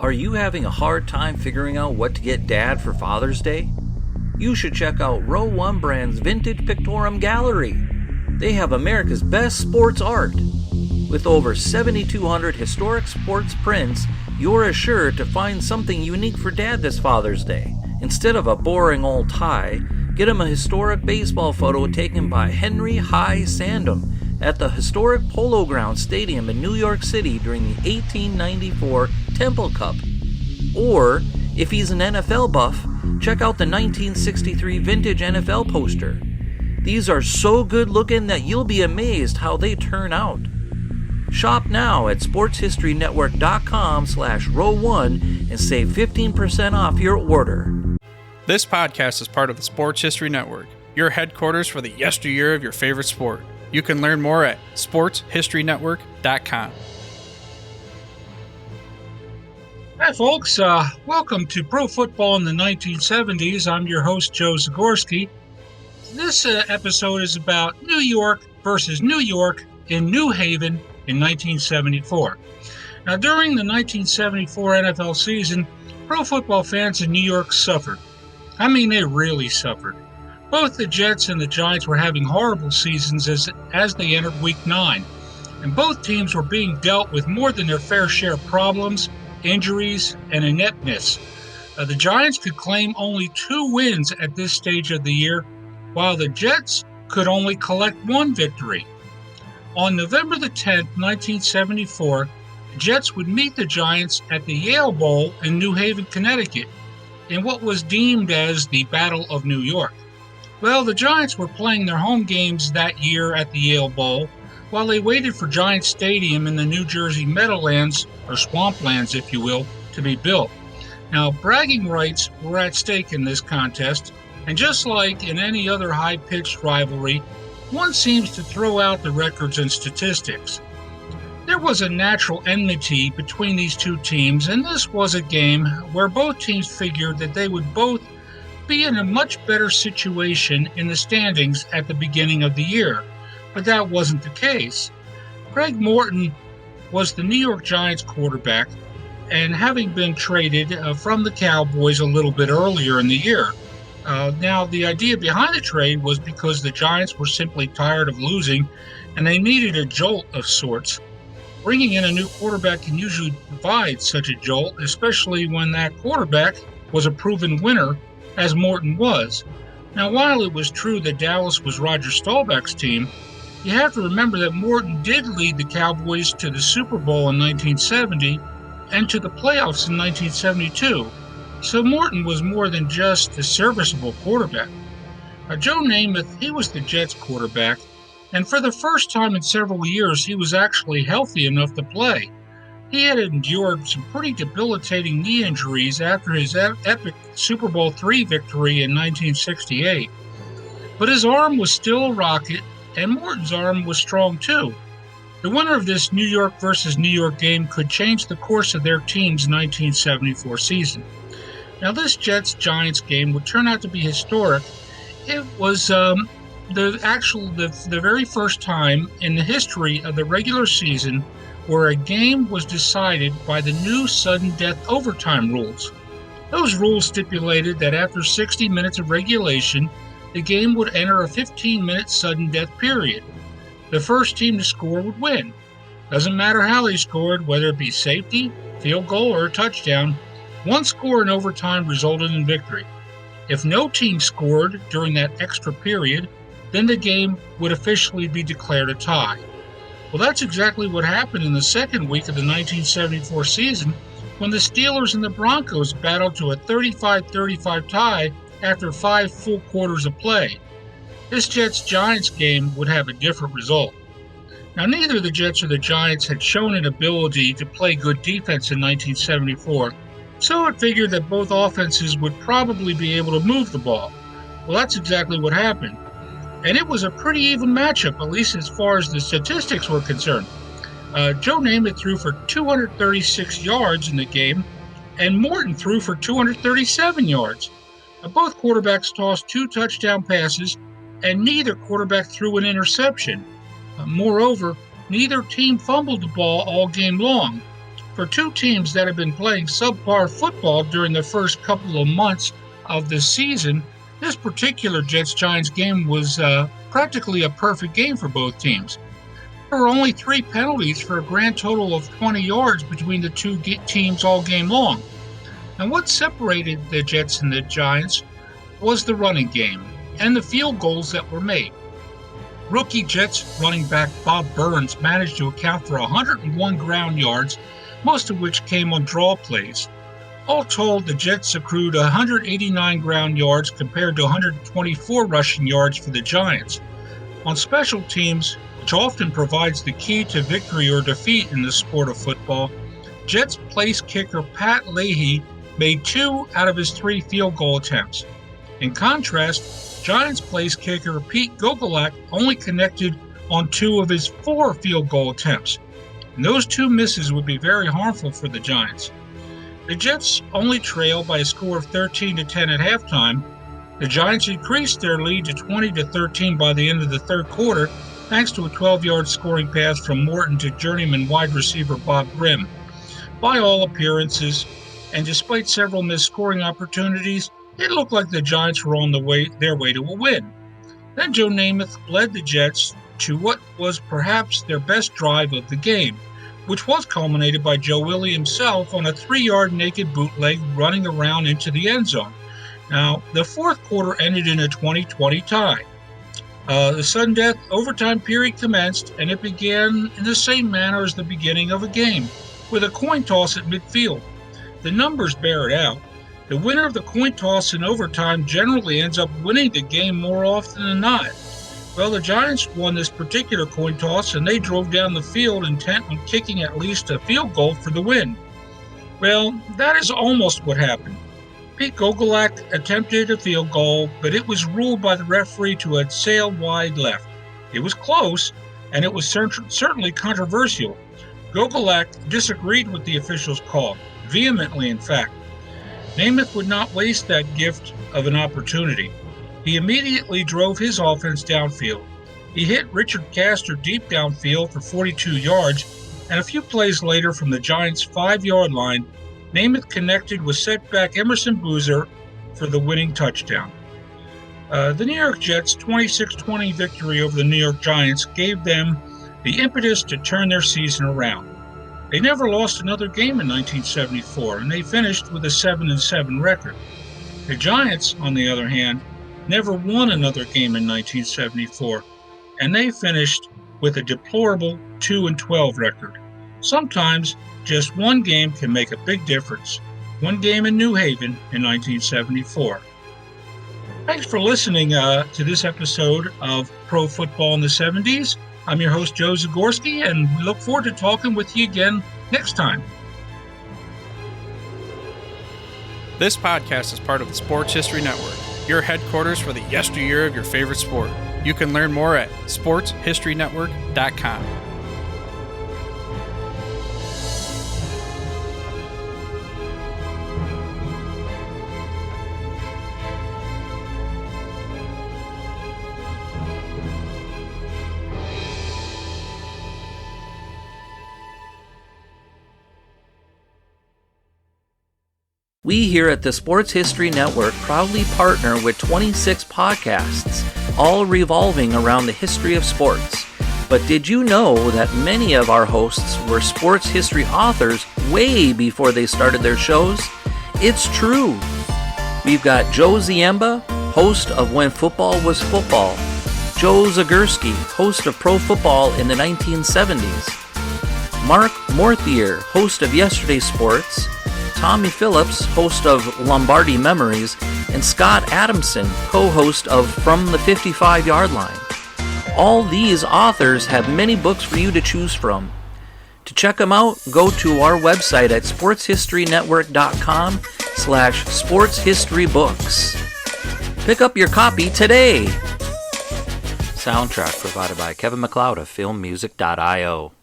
Are you having a hard time figuring out what to get Dad for Father's Day? You should check out Row 1 Brand's Vintage Pictorum Gallery. They have America's best sports art. With over 7,200 historic sports prints, you're assured to find something unique for Dad this Father's Day. Instead of a boring old tie, get him a historic baseball photo taken by Henry High Sandom at the historic Polo Grounds Stadium in New York City during the 1894 Temple Cup. Or, if he's an NFL buff, check out the 1963 vintage NFL poster. These are so good looking that you'll be amazed how they turn out. Shop now at sportshistorynetwork.com/row1 and save 15% off your order. This podcast is part of the Sports History Network, your headquarters for the yesteryear of your favorite sport. You can learn more at sportshistorynetwork.com. Hi, folks. Welcome to Pro Football in the 1970s. I'm your host, Joe Zagorski. This episode is about New York versus New York in New Haven in 1974. Now, during the 1974 NFL season, pro football fans in New York suffered. I mean, they really suffered. Both the Jets and the Giants were having horrible seasons as they entered Week 9, and both teams were being dealt with more than their fair share of problems, injuries, and ineptness. The Giants could claim only 2 wins at this stage of the year, while the Jets could only collect 1 victory. On November the 10th, 1974, the Jets would meet the Giants at the Yale Bowl in New Haven, Connecticut, in what was deemed as the Battle of New York. Well, the Giants were playing their home games that year at the Yale Bowl while they waited for Giant Stadium in the New Jersey Meadowlands, or swamplands if you will, to be built. Now, bragging rights were at stake in this contest, and just like in any other high-pitched rivalry, one seems to throw out the records and statistics. There was a natural enmity between these two teams, and this was a game where both teams figured that they would both be in a much better situation in the standings at the beginning of the year, but that wasn't the case. Craig Morton was the New York Giants quarterback, and having been traded from the Cowboys a little bit earlier in the year. Now, the idea behind the trade was because the Giants were simply tired of losing, and they needed a jolt of sorts. Bringing in a new quarterback can usually provide such a jolt, especially when that quarterback was a proven winner, as Morton was. Now, while it was true that Dallas was Roger Staubach's team, you have to remember that Morton did lead the Cowboys to the Super Bowl in 1970 and to the playoffs in 1972. So Morton was more than just a serviceable quarterback. Joe Namath, he was the Jets quarterback, and for the first time in several years, he was actually healthy enough to play. He had endured some pretty debilitating knee injuries after his epic Super Bowl III victory in 1968. But his arm was still a rocket, and Morton's arm was strong too. The winner of this New York versus New York game could change the course of their team's 1974 season. Now, this Jets-Giants game would turn out to be historic. It was the very first time in the history of the regular season where a game was decided by the new sudden death overtime rules. Those rules stipulated that after 60 minutes of regulation, the game would enter a 15-minute sudden death period. The first team to score would win. Doesn't matter how they scored, whether it be safety, field goal, or a touchdown, one score in overtime resulted in victory. If no team scored during that extra period, then the game would officially be declared a tie. Well, that's exactly what happened in the second week of the 1974 season when the Steelers and the Broncos battled to a 35-35 tie after 5 full quarters of play. This Jets-Giants game would have a different result. Now, neither the Jets or the Giants had shown an ability to play good defense in 1974, so it figured that both offenses would probably be able to move the ball. Well, that's exactly what happened. And it was a pretty even matchup, at least as far as the statistics were concerned. Joe Namath threw for 236 yards in the game, and Morton threw for 237 yards. Both quarterbacks tossed 2 touchdown passes, and neither quarterback threw an interception. Moreover, neither team fumbled the ball all game long. For two teams that have been playing subpar football during the first couple of months of the season, this particular Jets-Giants game was practically a perfect game for both teams. There were only 3 penalties for a grand total of 20 yards between the two teams all game long. And what separated the Jets and the Giants was the running game and the field goals that were made. Rookie Jets running back Bob Burns managed to account for 101 ground yards, most of which came on draw plays. All told, the Jets accrued 189 ground yards compared to 124 rushing yards for the Giants. On special teams, which often provides the key to victory or defeat in the sport of football, Jets place kicker Pat Leahy made 2 out of his 3 field goal attempts. In contrast, Giants place kicker Pete Gogolak only connected on 2 of his 4 field goal attempts. And those 2 misses would be very harmful for the Giants. The Jets only trail by a score of 13-10 at halftime. The Giants increased their lead to 20-13 by the end of the third quarter, thanks to a 12-yard scoring pass from Morton to journeyman wide receiver Bob Grimm. By all appearances, and despite several missed scoring opportunities, it looked like the Giants were on their way to a win. Then Joe Namath led the Jets to what was perhaps their best drive of the game, which was culminated by Joe Willie himself on a 3-yard naked bootleg running around into the end zone. Now, the fourth quarter ended in a 20-20 tie. The sudden death overtime period commenced, and it began in the same manner as the beginning of a game, with a coin toss at midfield. The numbers bear it out. The winner of the coin toss in overtime generally ends up winning the game more often than not. Well, the Giants won this particular coin toss, and they drove down the field intent on kicking at least a field goal for the win. Well, that is almost what happened. Pete Gogolak attempted a field goal, but it was ruled by the referee to have sailed wide left. It was close, and it was certainly controversial. Gogolak disagreed with the official's call, vehemently in fact. Namath would not waste that gift of an opportunity. He immediately drove his offense downfield. He hit Richard Castor deep downfield for 42 yards, and a few plays later from the Giants' 5-yard line, Namath connected with setback Emerson Boozer for the winning touchdown. The New York Jets' 26-20 victory over the New York Giants gave them the impetus to turn their season around. They never lost another game in 1974, and they finished with a 7-7 record. The Giants, on the other hand, never won another game in 1974, and they finished with a deplorable 2-12 record. Sometimes just one game can make a big difference. One game in New Haven in 1974. Thanks for listening to this episode of Pro Football in the 70s. I'm your host, Joe Zagorski, and we look forward to talking with you again next time. This podcast is part of the Sports History Network, your headquarters for the yesteryear of your favorite sport. You can learn more at sportshistorynetwork.com. We here at the Sports History Network proudly partner with 26 podcasts, all revolving around the history of sports. But did you know that many of our hosts were sports history authors way before they started their shows? It's true. We've got Joe Ziemba, host of When Football Was Football, Joe Zagorski, host of Pro Football in the 1970s, Mark Morthier, host of Yesterday's Sports, Tommy Phillips, host of Lombardi Memories, and Scott Adamson, co-host of From the 55-Yard Line. All these authors have many books for you to choose from. To check them out, go to our website at sportshistorynetwork.com/sportshistorybooks. Pick up your copy today. Soundtrack provided by Kevin MacLeod of filmmusic.io.